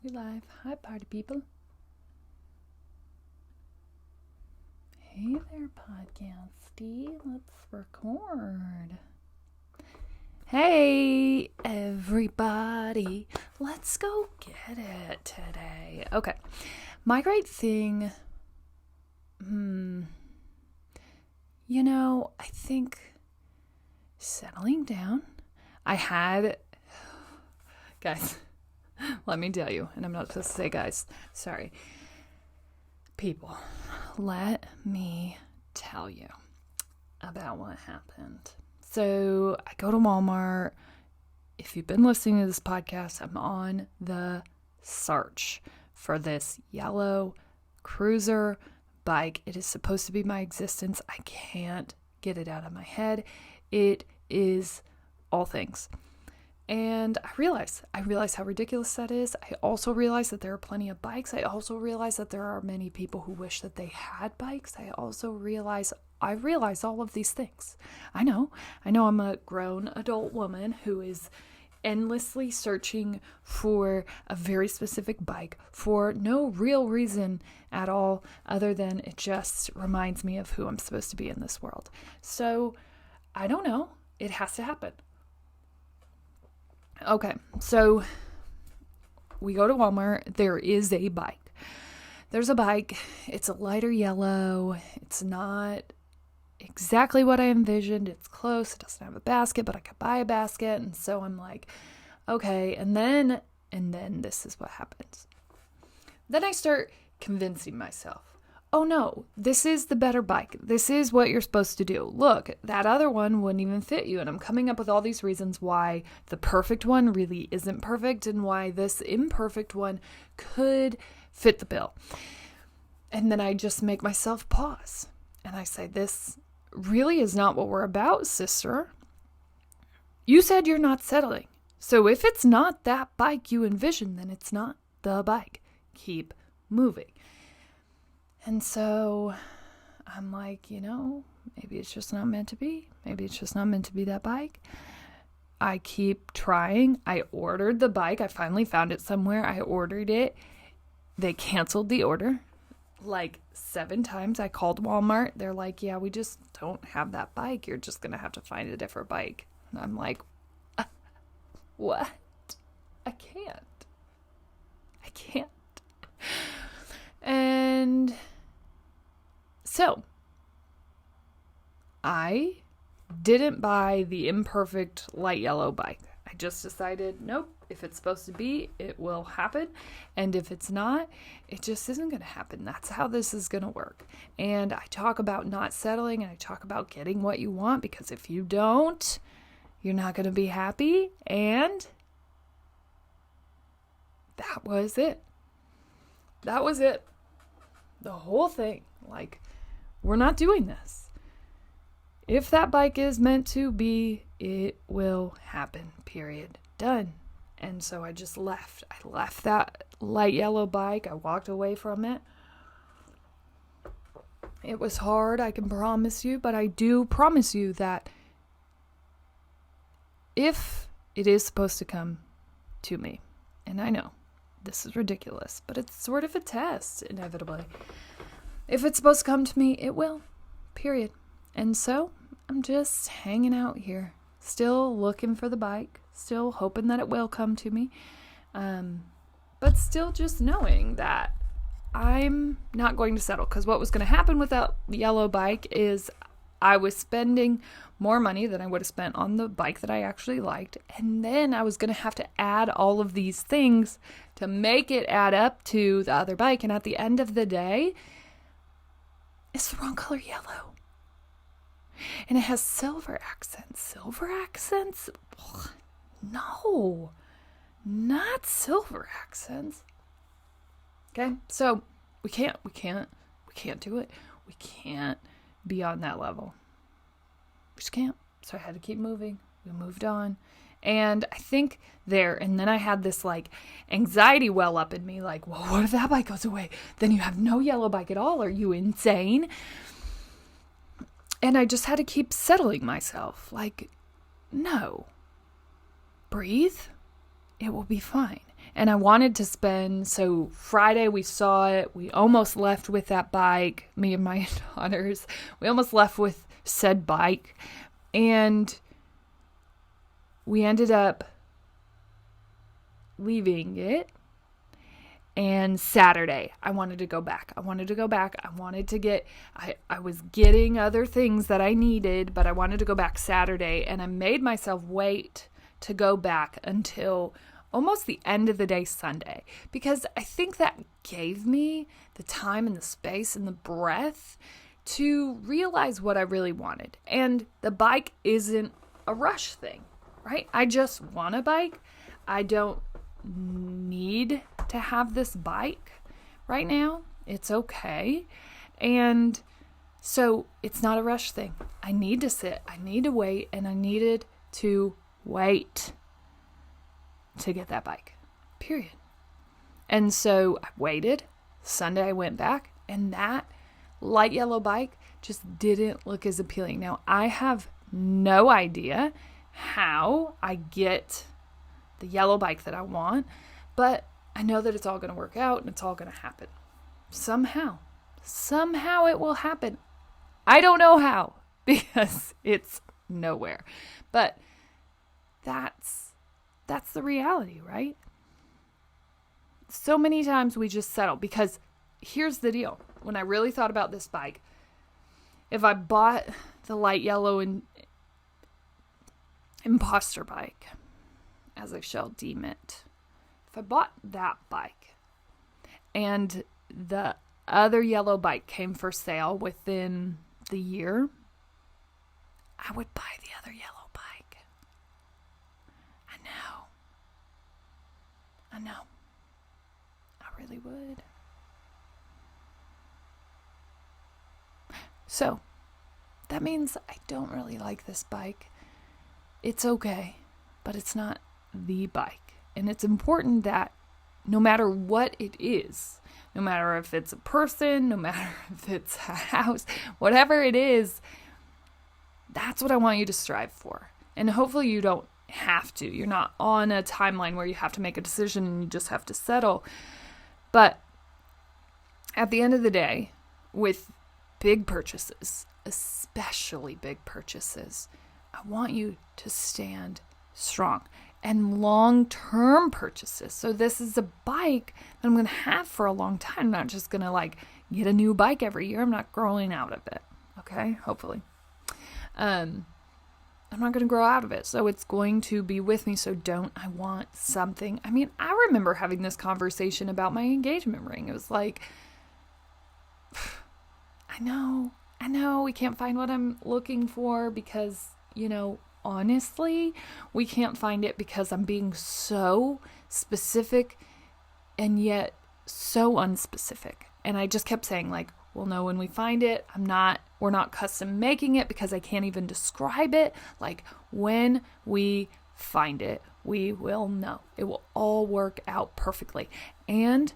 We live. Hi, party people. Hey there, podcasty. Let's record. Hey, everybody. Let's go get it today. Okay. My great thing, I think settling down. Guys, let me tell you, and I'm not supposed to say guys, sorry. People, let me tell you about what happened. So I go to Walmart. If you've been listening to this podcast, I'm on the search for this yellow cruiser bike. It is supposed to be my existence. I can't get it out of my head. It is all things. And I realize how ridiculous that is. I also realize that there are plenty of bikes. I also realize that there are many people who wish that they had bikes. I realize all of these things. I know I'm a grown adult woman who is endlessly searching for a very specific bike for no real reason at all, other than it just reminds me of who I'm supposed to be in this world. So I don't know. It has to happen. Okay, so we go to Walmart. There is a bike. There's a bike. It's a lighter yellow. It's not exactly what I envisioned. It's close. It doesn't have a basket, but I could buy a basket. And so I'm like, okay. And then this is what happens. Then I start convincing myself, oh no, this is the better bike. This is what you're supposed to do. Look, that other one wouldn't even fit you. And I'm coming up with all these reasons why the perfect one really isn't perfect and why this imperfect one could fit the bill. And then I just make myself pause. And I say, this really is not what we're about, sister. You said you're not settling. So if it's not that bike you envision, then it's not the bike. Keep moving. And so I'm like, maybe it's just not meant to be. Maybe it's just not meant to be that bike. I keep trying. I ordered the bike. I finally found it somewhere. I ordered it. They canceled the order like 7 times. I called Walmart. They're like, yeah, we just don't have that bike. You're just going to have to find a different bike. And I'm like, what? I can't. And so I didn't buy the imperfect light yellow bike. I just decided, nope, if it's supposed to be, it will happen. And if it's not, it just isn't going to happen. That's how this is going to work. And I talk about not settling, and I talk about getting what you want, because if you don't, you're not going to be happy. And that was it. The whole thing. Like, we're not doing this. If that bike is meant to be, it will happen. Period. Done. And so I just left. I left that light yellow bike. I walked away from it. It was hard, I can promise you, but I do promise you that if it is supposed to come to me, and I know this is ridiculous, but it's sort of a test, inevitably. If it's supposed to come to me, it will. Period. And so I'm just hanging out here, still looking for the bike, still hoping that it will come to me, but still just knowing that I'm not going to settle. Because what was going to happen with that yellow bike is I was spending more money than I would have spent on the bike that I actually liked. And then I was going to have to add all of these things to make it add up to the other bike. And at the end of the day, it's the wrong color yellow. And it has silver accents. Silver accents? Ugh, no, not silver accents. Okay, so we can't do it. We can't be on that level. We just can't. So I had to keep moving. We moved on. And I think and then I had this anxiety well up in me, well, what if that bike goes away? Then you have no yellow bike at all. Are you insane? And I just had to keep settling myself. No. Breathe. It will be fine. And I wanted to spend, so Friday we saw it. We almost left with that bike, me and my daughters. We almost left with said bike. And we ended up leaving it. And Saturday, I wanted to go back. I wanted to get, I was getting other things that I needed, but I wanted to go back Saturday. And I made myself wait to go back until almost the end of the day Sunday, because I think that gave me the time and the space and the breath to realize what I really wanted. And the bike isn't a rush thing, right? I just want a bike. I don't need to have this bike right now. It's okay. And so it's not a rush thing. I need to sit, I need to wait, and I needed to wait to get that bike, period. And so I waited. Sunday I went back, and that light yellow bike just didn't look as appealing. Now, I have no idea how I get the yellow bike that I want, but I know that it's all going to work out and it's all going to happen. Somehow it will happen. I don't know how, because it's nowhere. But that's the reality, right? So many times we just settle, because here's the deal. When I really thought about this bike, if I bought the light yellow and imposter bike, as I shall deem it, if I bought that bike and the other yellow bike came for sale within the year, I would buy the other yellow bike. I know. I really would. So, that means I don't really like this bike. It's okay, but it's not the bike. And it's important that no matter what it is, no matter if it's a person, no matter if it's a house, whatever it is, that's what I want you to strive for. And hopefully you don't have to. You're not on a timeline where you have to make a decision and you just have to settle. But at the end of the day, with big purchases, especially big purchases, I want you to stand strong. And long-term purchases. So this is a bike that I'm going to have for a long time. I'm not just going to get a new bike every year. I'm not growing out of it. Okay? Hopefully. I'm not going to grow out of it. So it's going to be with me. So don't I want something? I mean, I remember having this conversation about my engagement ring. It was like, I know we can't find what I'm looking for because, honestly, we can't find it because I'm being so specific and yet so unspecific. And I just kept saying we'll know when we find it. We're not custom making it because I can't even describe it. When we find it, we will know. It will all work out perfectly. And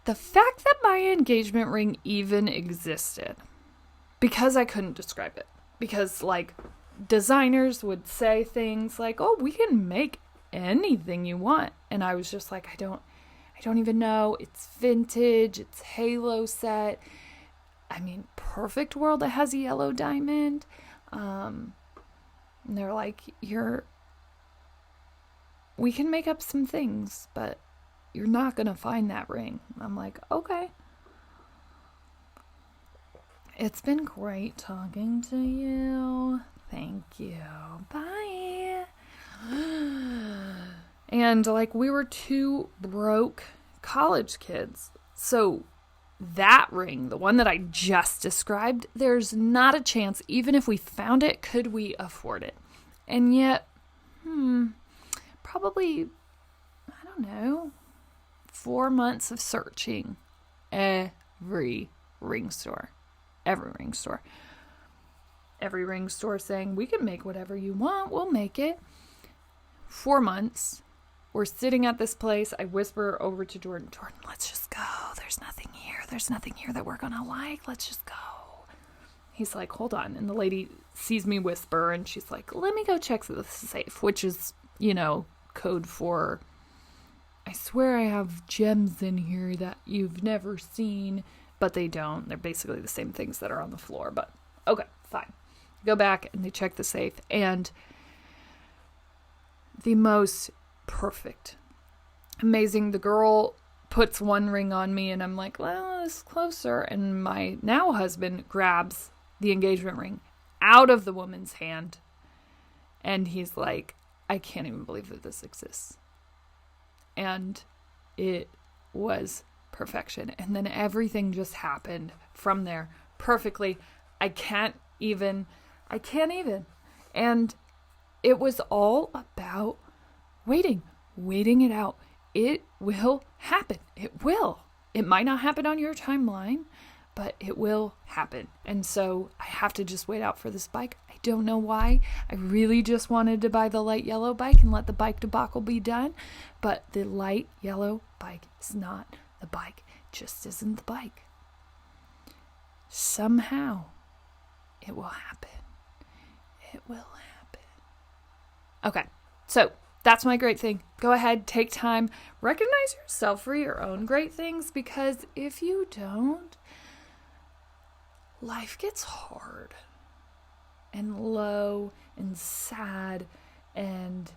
the fact that my engagement ring even existed, because I couldn't describe it, because designers would say things like, oh, we can make anything you want. And I was just I don't even know. It's vintage. It's halo set. I mean, perfect world that has a yellow diamond. And they're like, we can make up some things, but you're not going to find that ring. I'm like, okay. It's been great talking to you. Thank you. Bye. And we were two broke college kids. So that ring, the one that I just described, there's not a chance, even if we found it, could we afford it? And yet, probably, I don't know, 4 months of searching every ring store. Every ring store saying, we can make whatever you want. We'll make it. 4 months. We're sitting at this place. I whisper over to Jordan, let's just go. There's nothing here that we're going to like. Let's just go. He's like, hold on. And the lady sees me whisper and she's like, let me go check the safe, which is, code for I swear I have gems in here that you've never seen, but they don't. They're basically the same things that are on the floor, but okay, fine. Go back and they check the safe, and the most perfect, amazing. The girl puts one ring on me, and I'm like, well, it's closer. And my now husband grabs the engagement ring out of the woman's hand, and he's like, I can't even believe that this exists. And it was perfection. And then everything just happened from there perfectly. I can't even. And it was all about waiting it out. It will happen. It will. It might not happen on your timeline, but it will happen. And so I have to just wait out for this bike. I don't know why. I really just wanted to buy the light yellow bike and let the bike debacle be done. But the light yellow bike is not the bike. It just isn't the bike. Somehow it will happen. It will happen. Okay, so that's my great thing. Go ahead, take time, recognize yourself for your own great things, because if you don't, life gets hard and low and sad, and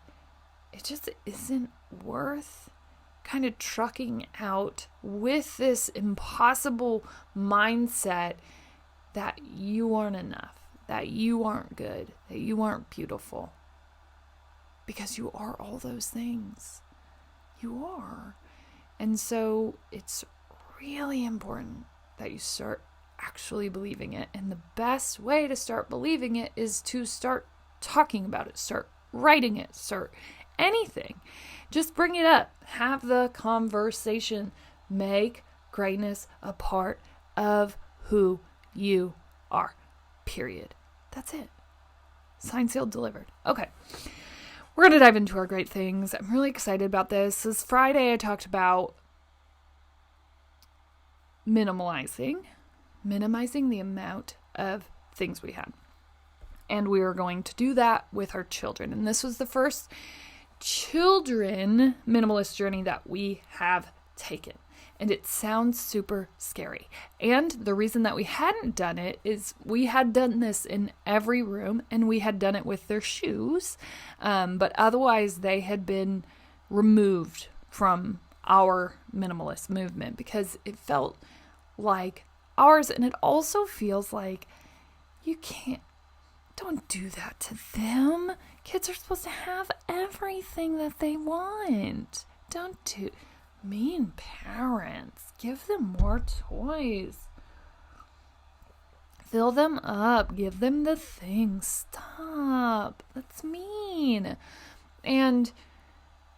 it just isn't worth kind of trucking out with this impossible mindset that you aren't enough, that you aren't good, that you aren't beautiful. Because you are all those things. You are. And so it's really important that you start actually believing it. And the best way to start believing it is to start talking about it, start writing it, start anything. Just bring it up. Have the conversation. Make greatness a part of who you are. Period. That's it. Signed, sealed, delivered. Okay. We're going to dive into our great things. I'm really excited about this. This Friday, I talked about minimizing the amount of things we had. And we were going to do that with our children. And this was the first children minimalist journey that we have taken. And it sounds super scary. And the reason that we hadn't done it is we had done this in every room, and we had done it with their shoes. But otherwise, they had been removed from our minimalist movement because it felt like ours. And it also feels like don't do that to them. Kids are supposed to have everything that they want. Don't do... Mean parents. Give them more toys. Fill them up. Give them the things. Stop. That's mean. And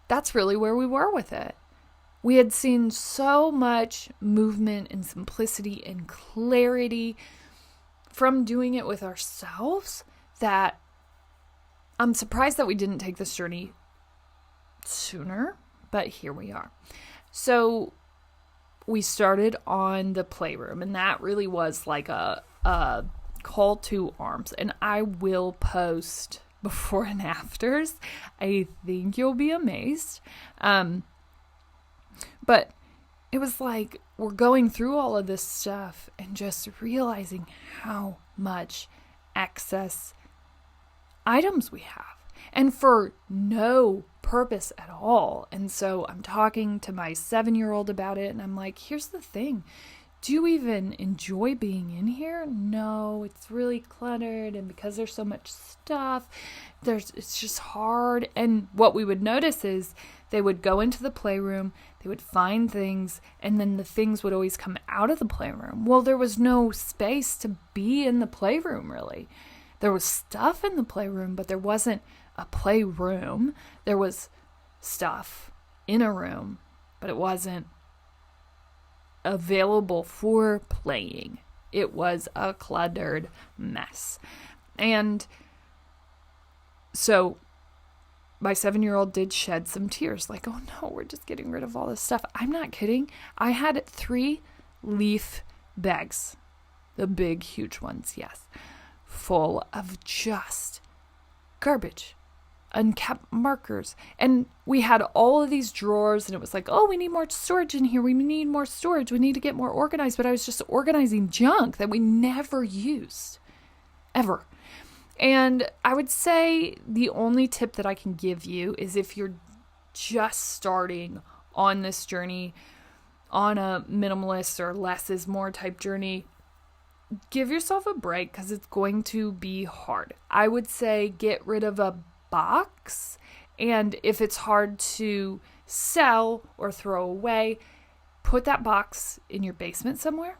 that's really where we were with it. We had seen so much movement and simplicity and clarity from doing it with ourselves that I'm surprised that we didn't take this journey sooner, but here we are. So we started on the playroom, and that really was like a call to arms. And I will post before and afters. I think you'll be amazed. But it was like we're going through all of this stuff and just realizing how much excess items we have. And for no purpose at all. And so I'm talking to my 7-year-old about it, and I'm like, here's the thing. Do you even enjoy being in here? No, it's really cluttered, and because there's so much stuff, it's just hard. And what we would notice is they would go into the playroom, they would find things, and then the things would always come out of the playroom. Well, there was no space to be in the playroom, really. There was stuff in the playroom, but there wasn't a playroom. There was stuff in a room, but it wasn't available for playing. It was a cluttered mess. And so my 7-year-old did shed some tears, like, oh no, we're just getting rid of all this stuff. I'm not kidding. I had 3 leaf bags, the big, huge ones, yes, full of just garbage. unkept markers. And we had all of these drawers, and it was like, oh, we need more storage in here. We need more storage. We need to get more organized. But I was just organizing junk that we never used, ever. And I would say the only tip that I can give you is if you're just starting on this journey, on a minimalist or less is more type journey, give yourself a break because it's going to be hard. I would say get rid of a box, and if it's hard to sell or throw away, put that box in your basement somewhere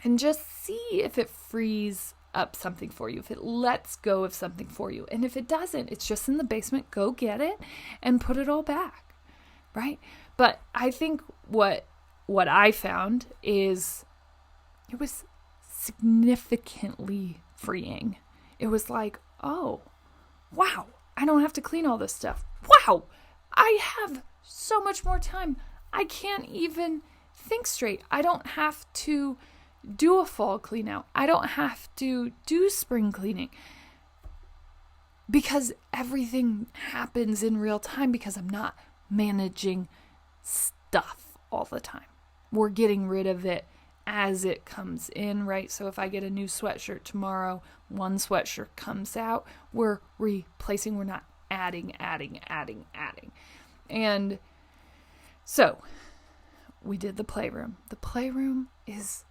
and just see if it frees up something for you, if it lets go of something for you. And if it doesn't, it's just in the basement, go get it and put it all back, right? But I think what I found is it was significantly freeing. It was like, oh, wow, I don't have to clean all this stuff. Wow, I have so much more time. I can't even think straight. I don't have to do a fall clean out. I don't have to do spring cleaning because everything happens in real time because I'm not managing stuff all the time. We're getting rid of it as it comes in, right? So if I get a new sweatshirt tomorrow, one sweatshirt comes out, we're replacing, we're not adding. And so we did the playroom. The playroom is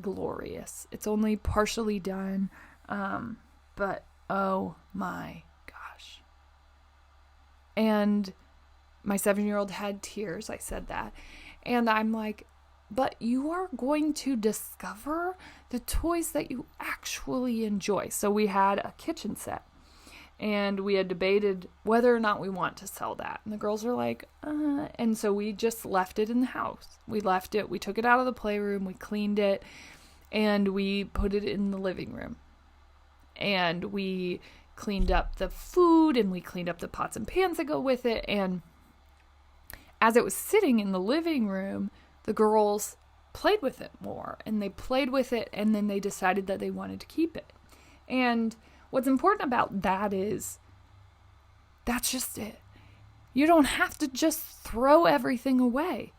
glorious. It's only partially done, but oh my gosh. And my 7-year-old had tears. I said that. And I'm like, but you are going to discover the toys that you actually enjoy. So we had a kitchen set, and we had debated whether or not we want to sell that. And the girls were like, and so we just left it in the house. We left it. We took it out of the playroom. We cleaned it, and we put it in the living room. And we cleaned up the food, and we cleaned up the pots and pans that go with it. And as it was sitting in the living room, the girls played with it more, and they played with it, and then they decided that they wanted to keep it. And what's important about that is that's just it. You don't have to just throw everything away.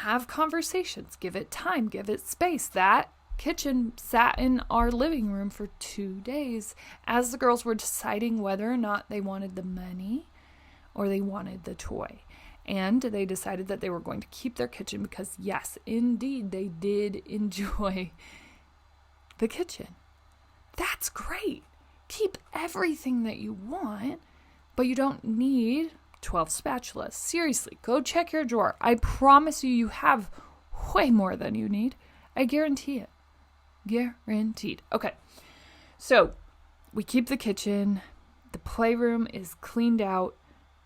Have conversations, give it time, give it space. That kitchen sat in our living room for 2 days as the girls were deciding whether or not they wanted the money or they wanted the toy. And they decided that they were going to keep their kitchen because, yes, indeed, they did enjoy the kitchen. That's great. Keep everything that you want, but you don't need 12 spatulas. Seriously, go check your drawer. I promise you have way more than you need. I guarantee it. Guaranteed. Okay, so we keep the kitchen. The playroom is cleaned out.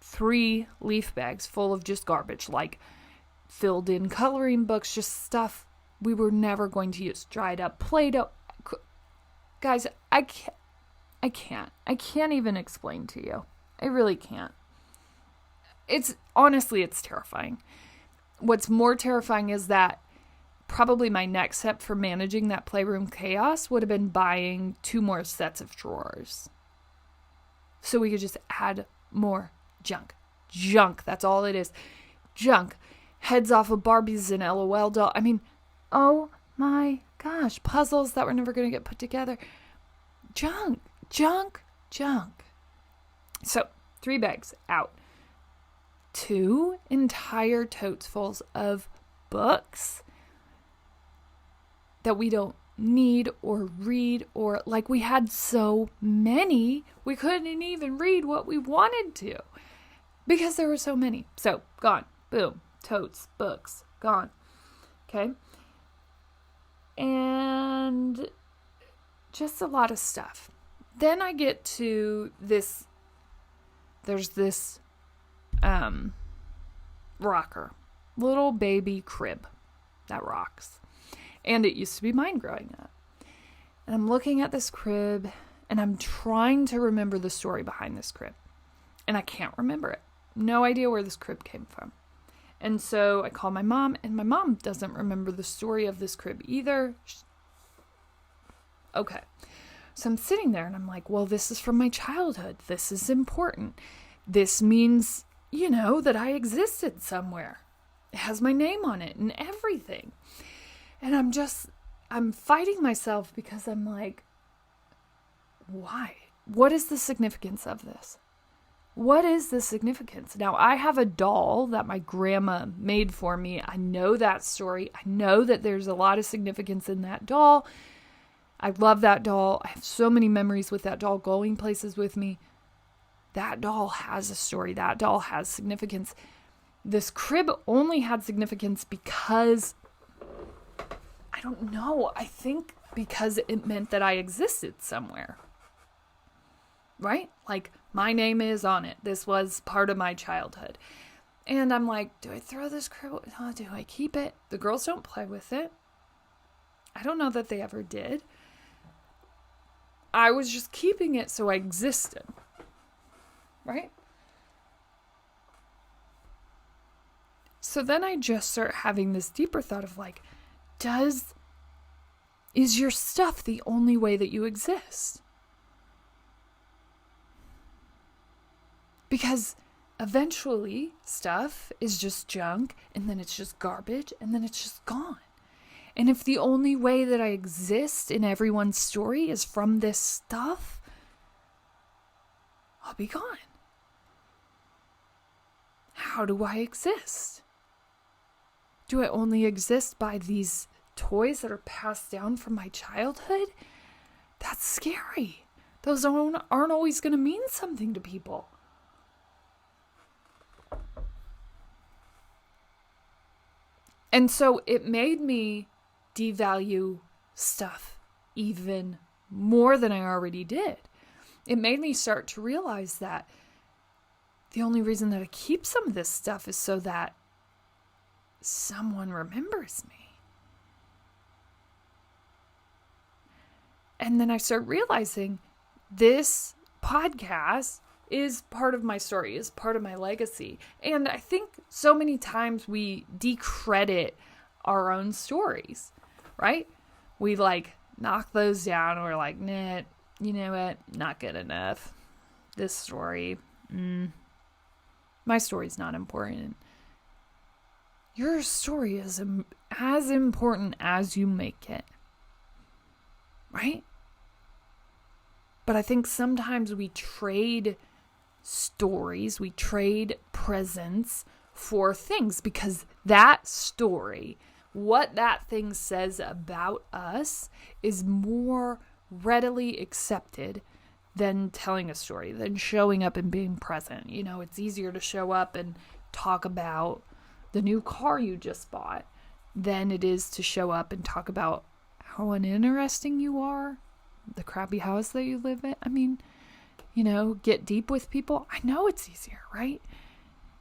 3 leaf bags full of just garbage, like filled in coloring books, just stuff we were never going to use. Dried up Play-Doh. Guys, I can't even explain to you. I really can't. It's terrifying. What's more terrifying is that probably my next step for managing that playroom chaos would have been buying 2 more sets of drawers. So we could just add more junk. That's all it is. Junk. Heads off of Barbies and LOL doll. I mean, oh my gosh. Puzzles that were never going to get put together. Junk. So 3 bags out. 2 entire totes fulls of books that we don't need or read, or like we had so many we couldn't even read what we wanted to because there were so many. So gone. Boom. Totes, books, gone. Okay. And just a lot of stuff. Then I get to this, there's this rocker, little baby crib that rocks. And it used to be mine growing up. And I'm looking at this crib, and I'm trying to remember the story behind this crib. And I can't remember it. No idea where this crib came from. And so I call my mom, and my mom doesn't remember the story of this crib either. Okay. So I'm sitting there and I'm like, well, this is from my childhood. This is important. This means, that I existed somewhere. It has my name on it and everything. And I'm fighting myself because I'm like, why? What is the significance of this? What is the significance? Now, I have a doll that my grandma made for me. I know that story. I know that there's a lot of significance in that doll. I love that doll. I have so many memories with that doll, going places with me. That doll has a story. That doll has significance. This crib only had significance because, I don't know, I think because it meant that I existed somewhere. Right? Like, my name is on it. This was part of my childhood. And I'm like, do I throw this crib? Oh, do I keep it? The girls don't play with it. I don't know that they ever did. I was just keeping it so I existed. Right? So then I just start having this deeper thought of like, is your stuff the only way that you exist? Because eventually stuff is just junk, and then it's just garbage, and then it's just gone. And if the only way that I exist in everyone's story is from this stuff, I'll be gone. How do I exist? Do I only exist by these toys that are passed down from my childhood? That's scary. Those aren't always going to mean something to people. And so it made me devalue stuff even more than I already did. It made me start to realize that the only reason that I keep some of this stuff is so that someone remembers me. And then I start realizing this podcast is part of my story, is part of my legacy. And I think so many times we decredit our own stories, right? We knock those down and we're like, nah, you know what? Not good enough. This story, my story's not important. Your story is as important as you make it, right? But I think sometimes we trade stories, we trade presents for things because that story, what that thing says about us, is more readily accepted than telling a story, than showing up and being present. It's easier to show up and talk about the new car you just bought than it is to show up and talk about how uninteresting you are, the crappy house that you live in. I mean, get deep with people. I know it's easier, right?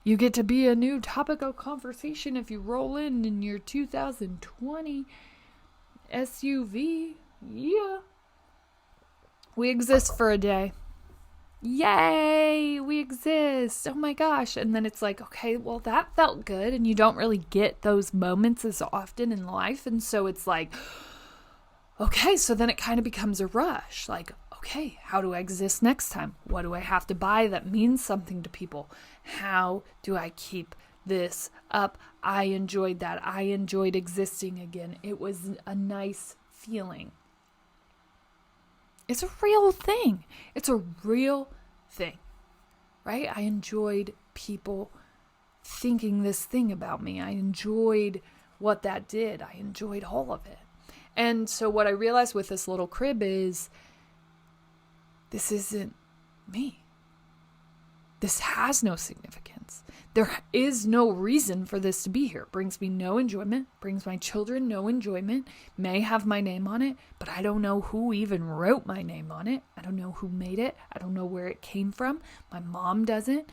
You get to be a new topic of conversation if you roll in your 2020 SUV. Yeah. We exist for a day. Yay, we exist. Oh my gosh. And then it's like, okay, well, that felt good. And you don't really get those moments as often in life. And so it's like, okay, so then it kind of becomes a rush. Like, okay, how do I exist next time? What do I have to buy that means something to people? How do I keep this up? I enjoyed that. I enjoyed existing again. It was a nice feeling. It's a real thing. It's a real thing, right? I enjoyed people thinking this thing about me. I enjoyed what that did. I enjoyed all of it. And so what I realized with this little crib is, this isn't me. This has no significance. There is no reason for this to be here. It brings me no enjoyment, brings my children no enjoyment, may have my name on it, but I don't know who even wrote my name on it. I don't know who made it. I don't know where it came from. My mom doesn't.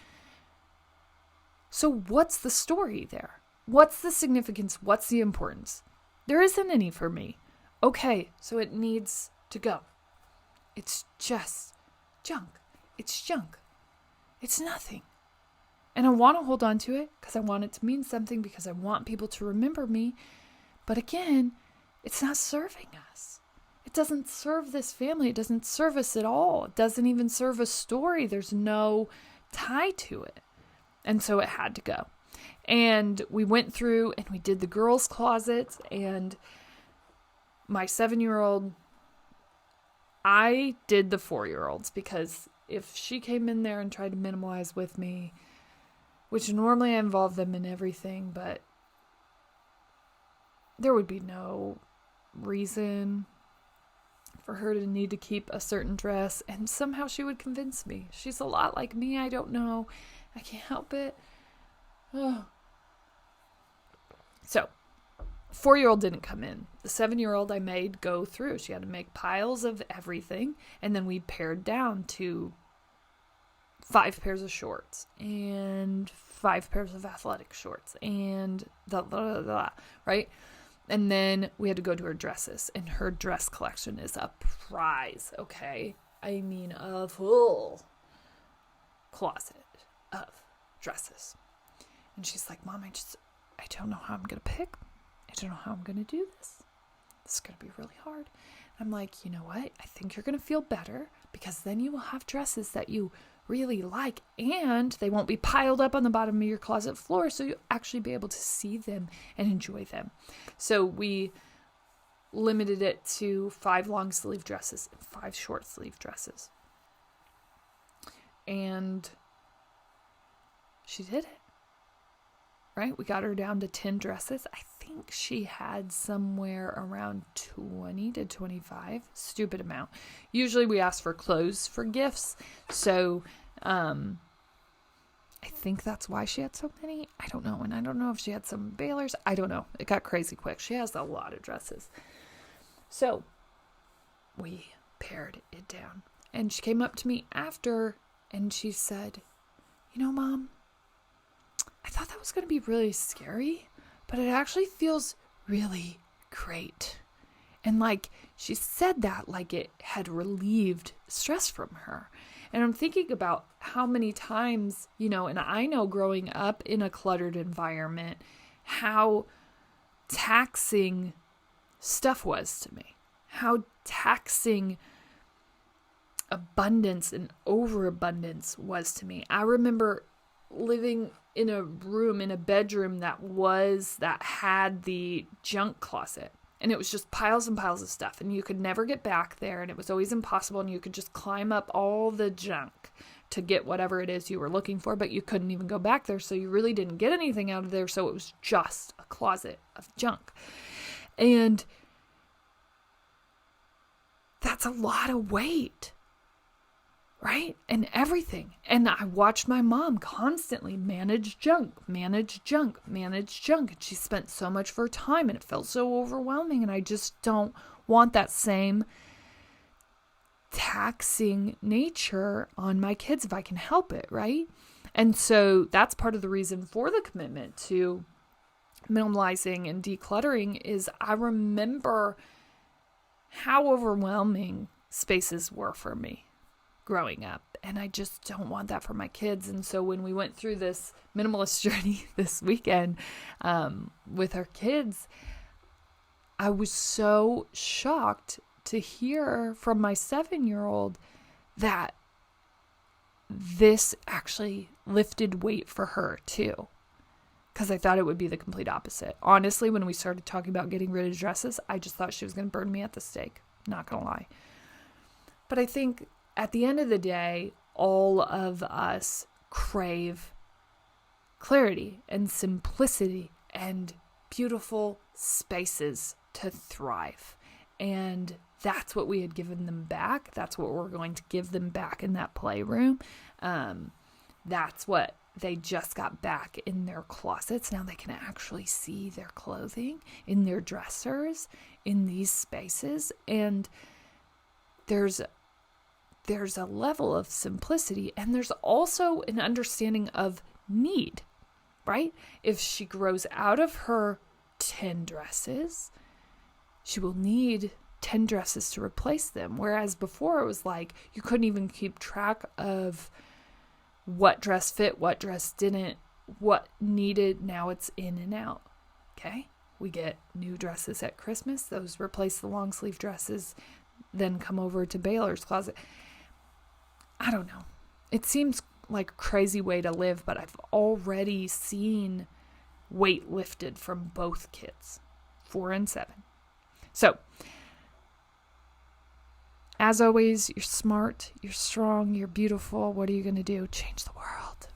So what's the story there? What's the significance? What's the importance? There isn't any for me. Okay, so it needs to go. It's just junk. It's junk. It's nothing. And I want to hold on to it because I want it to mean something, because I want people to remember me. But again, it's not serving us. It doesn't serve this family. It doesn't serve us at all. It doesn't even serve a story. There's no tie to it. And so it had to go. And we went through and we did the girls' closets, and my 7-year-old, I did the 4-year-olds, because if she came in there and tried to minimalize with me, which normally I involve them in everything, but there would be no reason for her to need to keep a certain dress, and somehow she would convince me. She's a lot like me. I don't know. I can't help it. Oh. So, 4-year-old didn't come in. The 7-year-old I made go through. She had to make piles of everything, and then we pared down to 5 pairs of shorts and 5 pairs of athletic shorts and right? And then we had to go to her dresses, and her dress collection is a prize, okay? I mean, a full closet of dresses. And she's like, Mom, I don't know how I'm going to pick. I don't know how I'm going to do this. This is going to be really hard. I'm like, you know what? I think you're going to feel better, because then you will have dresses that you really like, and they won't be piled up on the bottom of your closet floor, so you'll actually be able to see them and enjoy them. So we limited it to 5 long sleeve dresses and 5 short sleeve dresses. And she did it. Right? We got her down to 10 dresses. I think she had somewhere around 20 to 25. Stupid amount. Usually we ask for clothes for gifts. So I think that's why she had so many. I don't know. And I don't know if she had some bailers. I don't know. It got crazy quick. She has a lot of dresses. So we pared it down. And she came up to me after and she said, you know, Mom, I thought that was going to be really scary, but it actually feels really great. And like she said that like it had relieved stress from her. And I'm thinking about how many times, you know, and I know growing up in a cluttered environment, how taxing stuff was to me, how taxing abundance and overabundance was to me. I remember living in a room, in a bedroom that had the junk closet, and it was just piles and piles of stuff, and you could never get back there, and it was always impossible, and you could just climb up all the junk to get whatever it is you were looking for, but you couldn't even go back there, so you really didn't get anything out of there, so it was just a closet of junk. And that's a lot of weight, right? And everything. And I watched my mom constantly manage junk. And she spent so much of her time, and it felt so overwhelming. And I just don't want that same taxing nature on my kids if I can help it, right? And so that's part of the reason for the commitment to minimalizing and decluttering is I remember how overwhelming spaces were for me growing up. And I just don't want that for my kids. And so when we went through this minimalist journey this weekend with our kids, I was so shocked to hear from my 7-year-old that this actually lifted weight for her too. Because I thought it would be the complete opposite. Honestly, when we started talking about getting rid of dresses, I just thought she was going to burn me at the stake. Not going to lie. But I think at the end of the day, all of us crave clarity and simplicity and beautiful spaces to thrive. And that's what we had given them back. That's what we're going to give them back in that playroom. That's what they just got back in their closets. Now they can actually see their clothing in their dressers in these spaces. And there's a level of simplicity, and there's also an understanding of need, right? If she grows out of her 10 dresses, she will need 10 dresses to replace them. Whereas before it was like you couldn't even keep track of what dress fit, what dress didn't, what needed. Now it's in and out. Okay? We get new dresses at Christmas. Those replace the long sleeve dresses then come over to Baylor's closet. I don't know. It seems like a crazy way to live, but I've already seen weight lifted from both kids, 4 and 7. So, as always, you're smart, you're strong, you're beautiful. What are you going to do? Change the world.